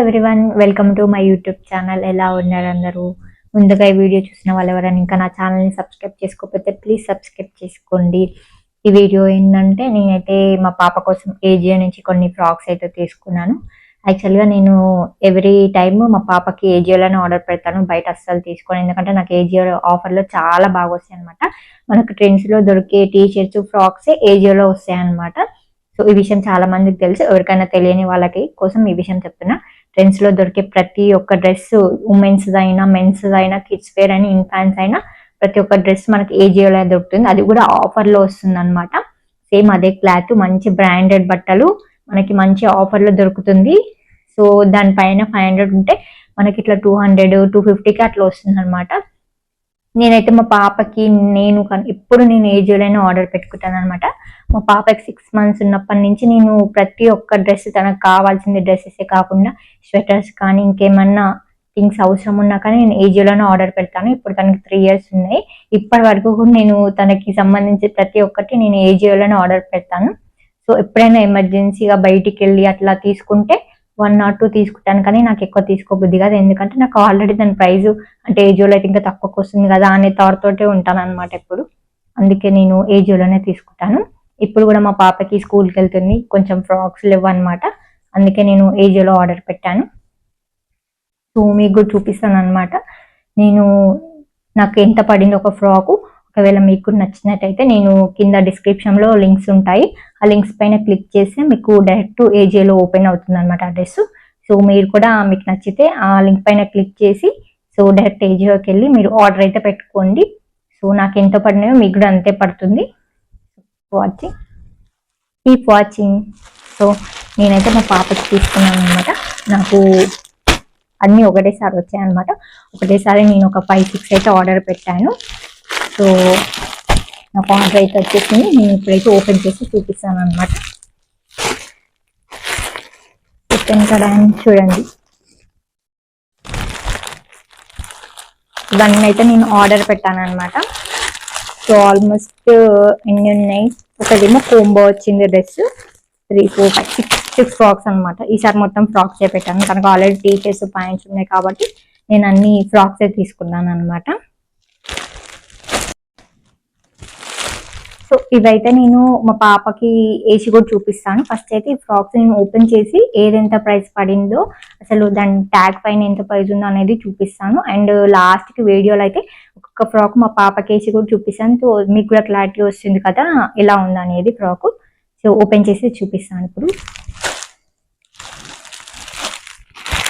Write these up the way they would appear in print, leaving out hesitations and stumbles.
Everyone, welcome to my YouTube channel. ఎలా ఉన్నారు అందరూ? ముందుగా ఈ వీడియో చూసిన వాళ్ళు ఎవరైనా ఇంకా నా ఛానల్ని సబ్స్క్రైబ్ చేసుకోకపోతే ప్లీజ్ సబ్స్క్రైబ్ చేసుకోండి. ఈ వీడియో ఏంటంటే నేనైతే మా పాప కోసం ఏజియో నుంచి కొన్ని ఫ్రాక్స్ అయితే తీసుకున్నాను. యాక్చువల్గా నేను ఎవ్రీ టైమ్ మా పాపకి ఏజియోలోనే ఆర్డర్ పెడతాను, బయట అస్సలు తీసుకోను. ఎందుకంటే నాకు ఏజియో ఆఫర్లో చాలా బాగా వస్తాయి అనమాట. మనకు ట్రెండ్స్లో దొరికే టీ షర్ట్స్ ఫ్రాక్సే ఏజియోలో వస్తాయి అనమాట. సో ఈ విషయం చాలా మందికి తెలుసు, ఎవరికైనా తెలియని వాళ్ళకి కోసం ఈ విషయం చెప్తున్నా. ట్రెండ్స్ లో దొరికే ప్రతి ఒక్క డ్రెస్, ఉమెన్స్ అయినా మెన్స్ అయినా కిడ్స్ వేర్ అయినా ఇన్ఫాన్స్ అయినా ప్రతి ఒక్క డ్రెస్ మనకి ఏజియోలో దొరుకుతుంది. అది కూడా ఆఫర్ లో వస్తుంది అనమాట. సేమ్ అదే క్లాత్, మంచి బ్రాండెడ్ బట్టలు మనకి మంచి ఆఫర్ లో దొరుకుతుంది. సో దానిపైన 500 ఉంటే మనకి ఇట్లా 200 250కి అట్లా వస్తుంది అనమాట. నేనైతే మా పాపకి ఇప్పుడు నేను ఏజియోలోనే ఆర్డర్ పెట్టుకుంటాను అనమాట. మా పాపకి 6 months ఉన్నప్పటి నుంచి నేను ప్రతి ఒక్క డ్రెస్, తనకు కావాల్సింది డ్రెస్సెస్ కాకుండా స్వెటర్స్ కానీ ఇంకేమన్నా థింగ్స్ అవసరం ఉన్నా కానీ నేను ఏజియోలోనే ఆర్డర్ పెడతాను. ఇప్పుడు తనకి 3 years ఉన్నాయి. ఇప్పటి వరకు కూడా నేను తనకి సంబంధించి ప్రతి ఒక్కటి నేను ఏజియోలోనే ఆర్డర్ పెడతాను. సో ఎప్పుడైనా ఎమర్జెన్సీగా బయటికి వెళ్ళి అట్లా తీసుకుంటే 1 or 2 తీసుకుంటాను, కానీ నాకు ఎక్కువ తీసుకోబుద్ది కాదు. ఎందుకంటే నాకు ఆల్రెడీ దాని ప్రైస్ అంటే ఏజియోలో అయితే ఇంకా తక్కువకి వస్తుంది కదా అనే థాట్ తోటే ఉంటాను అనమాట ఎప్పుడు. అందుకే నేను ఏజియోలోనే తీసుకుంటాను. ఇప్పుడు కూడా మా పాపకి స్కూల్కి వెళ్తుంది, కొంచెం ఫ్రాక్స్ లేవు అనమాట. అందుకే నేను ఏజియోలో ఆర్డర్ పెట్టాను. సో మీకు కూడా చూపిస్తాను అనమాట నాకు ఎంత పడింది ఒక ఫ్రాకు. ఒకవేళ మీకు నచ్చినట్టయితే నేను కింద డిస్క్రిప్షన్లో లింక్స్ ఉంటాయి, ఆ లింక్స్ పైన క్లిక్ చేస్తే మీకు డైరెక్ట్ ఏజియోలో ఓపెన్ అవుతుంది అనమాట అడ్రస్. సో మీరు కూడా మీకు నచ్చితే ఆ లింక్ పైన క్లిక్ చేసి సో డైరెక్ట్ ఏజియోకి వెళ్ళి మీరు ఆర్డర్ అయితే పెట్టుకోండి. సో నాకు ఎంత పడినాయో మీకు కూడా అంతే పడుతుంది. Keep watching. సో నేనైతే మా పాపకి తీసుకున్నాను అనమాట. నాకు అన్నీ ఒకటేసారి వచ్చాయన్నమాట. ఒకటేసారి నేను ఒక 5-6 అయితే ఆర్డర్ పెట్టాను. సో నాకు ఆర్డర్ అయితే వచ్చేసింది. నేను ఇప్పుడైతే ఓపెన్ చేసి చూపిస్తాను అనమాట. కదా చూడండి, ఇవన్నీ అయితే నేను ఆర్డర్ పెట్టాను అనమాట. సో ఆల్మోస్ట్ ఎన్ని ఉన్నాయి, ఒకటేమో కోంబో వచ్చింది డ్రెస్, 3 4 5 6 ఫ్రాక్స్ అనమాట. ఈసారి మొత్తం ఫ్రాక్స్ పెట్టాను. తనకు ఆల్రెడీ టీ షర్ట్స్ ప్యాంట్స్ ఉన్నాయి కాబట్టి నేను అన్ని ఫ్రాక్స్ తీసుకున్నాను అనమాట. సో ఇవైతే నేను మా పాపకి వేసి కూడా చూపిస్తాను. ఫస్ట్ అయితే ఈ ఫ్రాక్స్ నేను ఓపెన్ చేసి ఏదెంత ప్రైస్ పడిందో, అసలు దాని ట్యాగ్ పైన ఎంత ప్రైస్ ఉందో అనేది చూపిస్తాను. అండ్ లాస్ట్కి వీడియోలో అయితే ఒక్కొక్క ఫ్రాక్ మా పాపకి వేసి కూడా చూపిస్తాను. సో మీకు కూడా క్లారిటీ వస్తుంది కదా ఎలా ఉందా అనేది ఫ్రాక్. సో ఓపెన్ చేసి చూపిస్తాను ఇప్పుడు.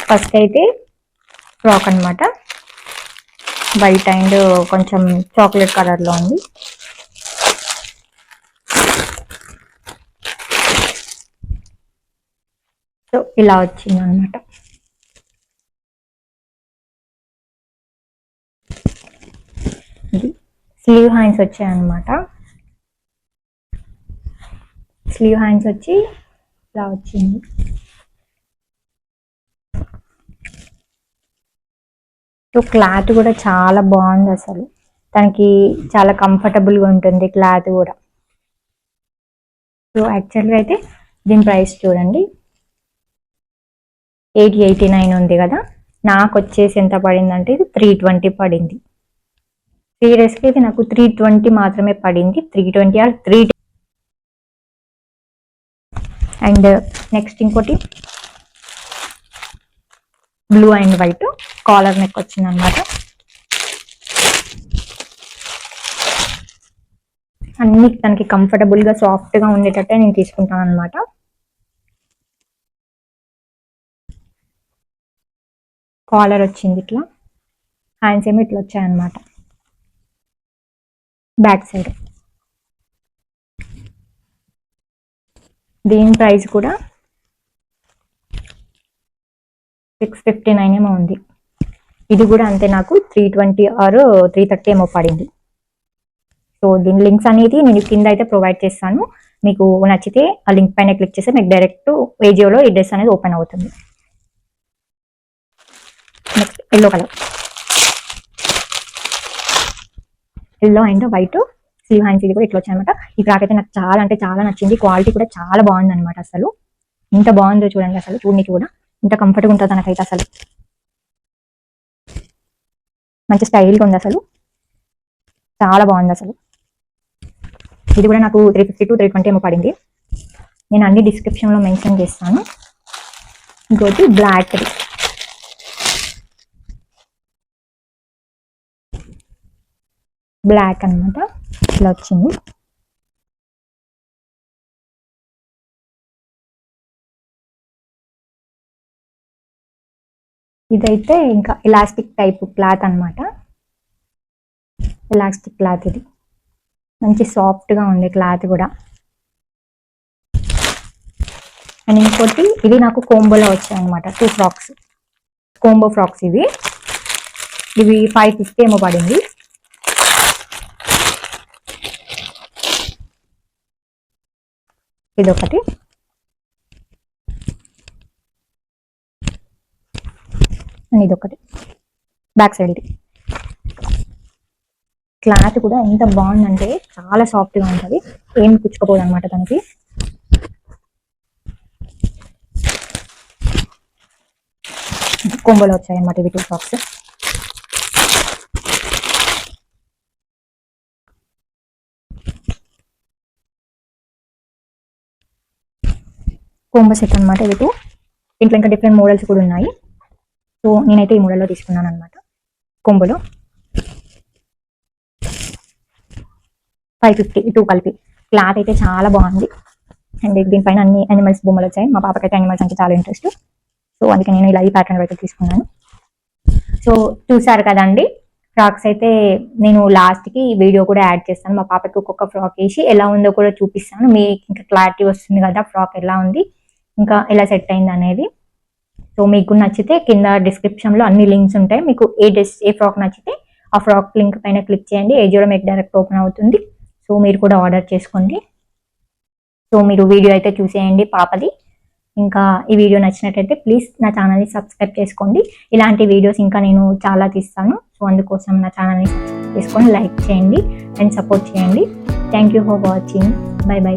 ఫస్ట్ అయితే ఫ్రాక్ అనమాట, వైట్ అండ్ కొంచెం చాక్లెట్ కలర్లో ఉంది. సో ఇలా వచ్చింది అనమాట. స్లీవ్ హ్యాండ్స్ వచ్చాయన్నమాట. స్లీవ్ హ్యాండ్స్ వచ్చి ఇలా వచ్చింది. సో క్లాత్ కూడా చాలా బాగుంది, అసలు తనకి చాలా కంఫర్టబుల్గా ఉంటుంది క్లాత్ కూడా. సో యాక్చువల్గా అయితే దీని ప్రైస్ చూడండి, 889 ఉంది కదా. నాకు వచ్చేసి ఎంత పడిందంటే ఇది 320 పడింది. సీరియస్గా ఇది నాకు 320 మాత్రమే పడింది, 320 ఆర్ 3. అండ్ నెక్స్ట్ ఇంకోటి blue and white collar neck వచ్చింది అనమాట. అన్ని తనకి కంఫర్టబుల్గా సాఫ్ట్గా ఉండేటట్టే నేను తీసుకుంటాను అనమాట. కాలర్ వచ్చింది ఇట్లా, హ్యాండ్స్ ఏమో ఇట్లా వచ్చాయన్నమాట బ్యాక్ సైడ్. దీని ప్రైస్ కూడా 659 ఏమో ఉంది. ఇది కూడా అంతే, నాకు 320 ఆర్ 330 ఏమో పడింది. సో దీని లింక్స్ అనేది నేను కింద అయితే ప్రొవైడ్ చేస్తాను. మీకు నచ్చితే ఆ లింక్ పైన క్లిక్ చేస్తే మీకు డైరెక్ట్ ఏజియోలో ఈ డ్రెస్ అనేది ఓపెన్ అవుతుంది. Next yellow colour, yellow and white sleeve hands. ఇది కూడా ఇట్లా వచ్చాయన్నమాట. ఈ ఫ్రాక్ అయితే నాకు చాలా అంటే చాలా నచ్చింది. క్వాలిటీ కూడా చాలా బాగుంది అనమాట. అసలు ఎంత బాగుందో చూడండి, అసలు చూడడానికి కూడా ఇంత కంఫర్ట్గా ఉంటుంది నాకైతే. అసలు మంచి స్టైల్గా ఉంది, అసలు చాలా బాగుంది. అసలు ఇది కూడా నాకు 350 to 320 ఏమో పడింది. నేను అన్ని డిస్క్రిప్షన్లో మెన్షన్ చేస్తాను. ఇంకోటి బ్లాక్ అన్నమాట, ఇట్లా వచ్చింది. ఇదైతే ఇంకా ఎలాస్టిక్ టైప్ క్లాత్ అన్నమాట. ఎలాస్టిక్ క్లాత్, ఇది మంచి సాఫ్ట్గా ఉంది క్లాత్ కూడా. అండ్ ఇంకోటి ఇది నాకు కోంబోలో వచ్చాయి అనమాట, 2 ఫ్రాక్స్, కోంబో ఫ్రాక్స్ ఇవి 550 ఏమో పడింది. ఇదొకటి, ఇదొకటి బ్యాక్ సైడ్. ఇది క్లాత్ కూడా ఎంత బాగుందంటే చాలా సాఫ్ట్గా ఉంటుంది, ఏం పుచ్చుకోపోదు అనమాట దానికి. కొంబోలో వచ్చాయి అన్నమాట ఇవి 2 ఫ్రాక్స్. కోంబో సెట్ అనమాట ఇవి 2. ఇంట్లో ఇంకా డిఫరెంట్ మోడల్స్ కూడా ఉన్నాయి. సో నేనైతే ఈ మోడల్లో తీసుకున్నాను అనమాట, కొంబోలో 550 2 కలిపి. క్లాత్ అయితే చాలా బాగుంది. అండ్ దీనిపైన అన్ని అనిమల్స్ బొమ్మలు వచ్చాయి. మా పాపకైతే అనిమల్స్ అంటే చాలా ఇంట్రెస్ట్. సో అందుకే నేను ఇలా ఈ ప్యాటర్న్ అయితే తీసుకున్నాను. సో చూసారు కదండి ఫ్రాక్స్ అయితే. నేను లాస్ట్కి వీడియో కూడా యాడ్ చేస్తాను, మా పాపకి ఒక్కొక్క ఫ్రాక్ వేసి ఎలా ఉందో కూడా చూపిస్తాను. మీకు ఇంకా క్లారిటీ వస్తుంది కదా ఫ్రాక్ ఎలా ఉంది, ఇంకా ఎలా సెట్ అయింది అనేది. సో మీకు నచ్చితే కింద డిస్క్రిప్షన్లో అన్ని లింక్స్ ఉంటాయి. మీకు ఏ ఫ్రాక్ నచ్చితే ఆ ఫ్రాక్ లింక్ పైన క్లిక్ చేయండి, ఏజోలో మీకు డైరెక్ట్ ఓపెన్ అవుతుంది. సో మీరు కూడా ఆర్డర్ చేసుకోండి. సో మీరు వీడియో అయితే చూసేయండి పాపది. ఇంకా ఈ వీడియో నచ్చినట్టయితే ప్లీజ్ నా ఛానల్ని సబ్స్క్రైబ్ చేసుకోండి. ఇలాంటి వీడియోస్ ఇంకా నేను చాలా తీస్తాను. సో అందుకోసం నా ఛానల్ని సబ్స్క్రైబ్ చేసుకొని లైక్ చేయండి అండ్ సపోర్ట్ చేయండి. Thank you for watching. By by.